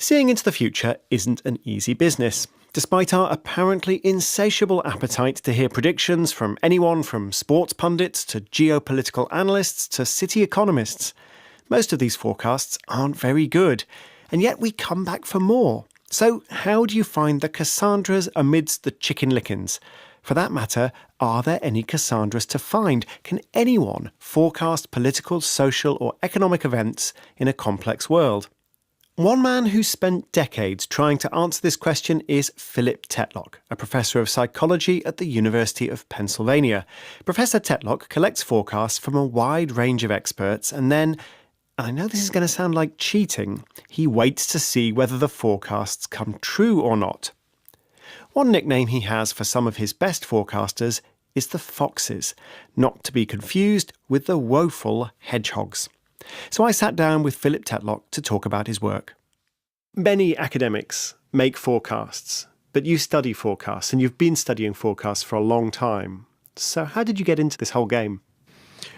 Seeing into the future isn't an easy business. Despite our apparently insatiable appetite to hear predictions from anyone from sports pundits to geopolitical analysts to city economists, most of these forecasts aren't very good, and yet we come back for more. So how do you find the Cassandras amidst the chicken lickens? For that matter, are there any Cassandras to find? Can anyone forecast political, social or economic events in a complex world? One man who's spent decades trying to answer this question is Philip Tetlock, a professor of psychology at the University of Pennsylvania. Professor Tetlock collects forecasts from a wide range of experts and then, and I know this is going to sound like cheating, he waits to see whether the forecasts come true or not. One nickname he has for some of his best forecasters is the Foxes, not to be confused with the woeful Hedgehogs. So I sat down with Philip Tetlock to talk about his work. Many academics make forecasts, but you study forecasts, and you've been studying forecasts for a long time. So how did you get into this whole game?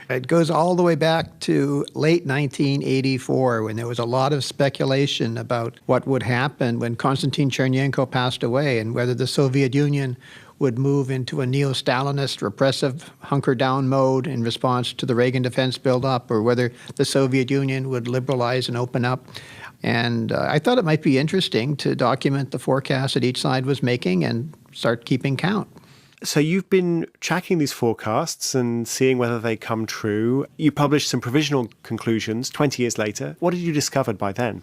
It goes all the way back to late 1984, when there was a lot of speculation about what would happen when Konstantin Chernenko passed away and whether the Soviet Union would move into a neo-Stalinist repressive hunker-down mode in response to the Reagan defense buildup, or whether the Soviet Union would liberalize and open up. And I thought it might be interesting to document the forecasts that each side was making and start keeping count. So you've been tracking these forecasts and seeing whether they come true. You published some provisional conclusions 20 years later. What had you discovered by then?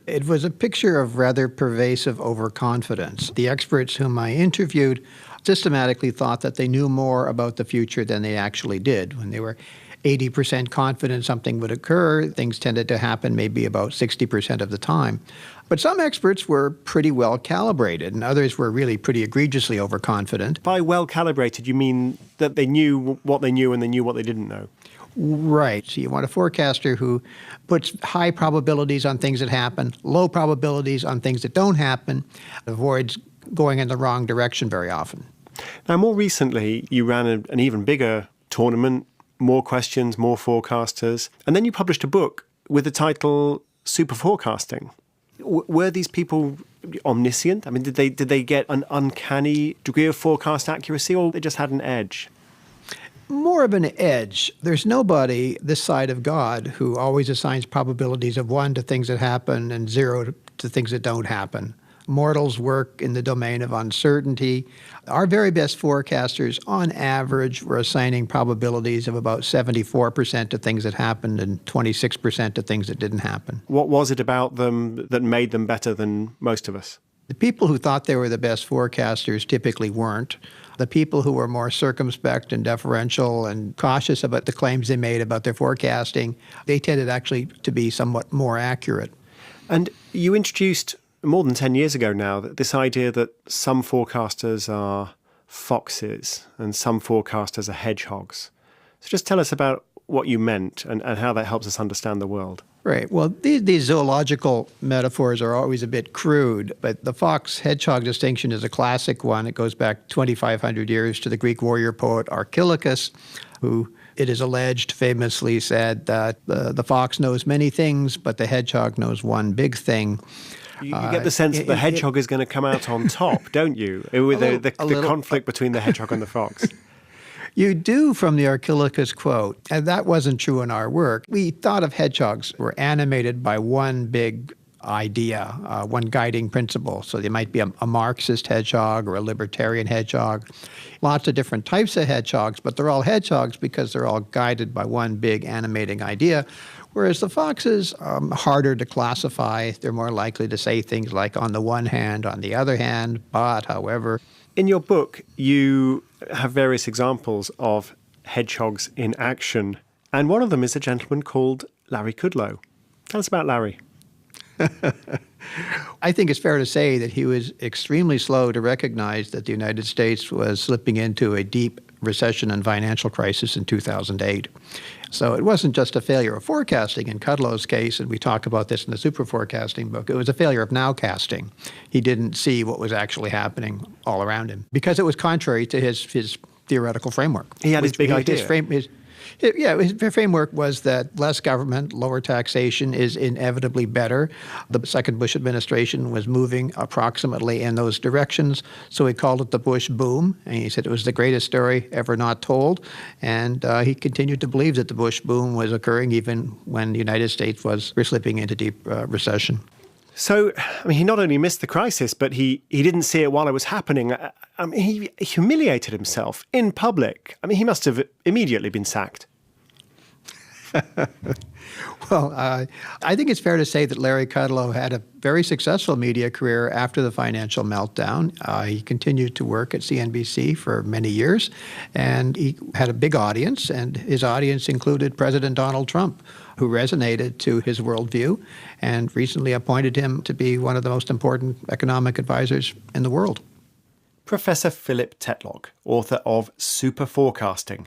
It was a picture of rather pervasive overconfidence. The experts whom I interviewed systematically thought that they knew more about the future than they actually did. When they were 80% confident something would occur, things tended to happen maybe about 60% of the time. But some experts were pretty well calibrated, and others were really pretty egregiously overconfident. By well calibrated, you mean that they knew what they knew and they knew what they didn't know? Right. So you want a forecaster who puts high probabilities on things that happen, low probabilities on things that don't happen, avoids going in the wrong direction very often. Now, more recently, you ran an even bigger tournament, more questions, more forecasters, and then you published a book with the title Superforecasting. Were these people omniscient? I mean, did they get an uncanny degree of forecast accuracy, or they just had an edge? More of an edge. There's nobody this side of God who always assigns probabilities of 1 to things that happen and 0 to things that don't happen. Mortals work in the domain of uncertainty. Our very best forecasters, on average, were assigning probabilities of about 74% to things that happened and 26% to things that didn't happen. What was it about them that made them better than most of us? The people who thought they were the best forecasters typically weren't. The people who were more circumspect and deferential and cautious about the claims they made about their forecasting, they tended actually to be somewhat more accurate. And you introduced more than 10 years ago now this idea that some forecasters are foxes and some forecasters are hedgehogs. So just tell us about what you meant and how that helps us understand the world. Right. Well, these zoological metaphors are always a bit crude, but the fox-hedgehog distinction is a classic one. It goes back 2,500 years to the Greek warrior poet Archilochus, who, it is alleged, famously said that the fox knows many things, but the hedgehog knows one big thing. You get the sense that the hedgehog is going to come out on top, don't you? With the conflict between the hedgehog and the fox. You do, from the Archilochus quote, and that wasn't true in our work. We thought of hedgehogs were animated by one big idea, one guiding principle. So they might be a Marxist hedgehog or a libertarian hedgehog. Lots of different types of hedgehogs, but they're all hedgehogs because they're all guided by one big animating idea. Whereas the foxes are harder to classify. They're more likely to say things like, on the one hand, on the other hand, but, however. In your book, you have various examples of hedgehogs in action, and one of them is a gentleman called Larry Kudlow. Tell us about Larry. I think it's fair to say that he was extremely slow to recognize that the United States was slipping into a deep recession and financial crisis in 2008. So it wasn't just a failure of forecasting in Kudlow's case, and we talk about this in the Superforecasting book. It was a failure of nowcasting. He didn't see what was actually happening all around him because it was contrary to his theoretical framework. He had his big idea. His framework was that less government, lower taxation is inevitably better. The second Bush administration was moving approximately in those directions, so he called it the Bush boom, and he said it was the greatest story ever not told. And he continued to believe that the Bush boom was occurring even when the United States was slipping into deep recession. So, he not only missed the crisis, but he didn't see it while it was happening. He humiliated himself in public. He must have immediately been sacked. Well, I think it's fair to say that Larry Kudlow had a very successful media career after the financial meltdown. He continued to work at CNBC for many years, and he had a big audience, and his audience included President Donald Trump, who resonated to his worldview and recently appointed him to be one of the most important economic advisors in the world. Professor Philip Tetlock, author of Superforecasting,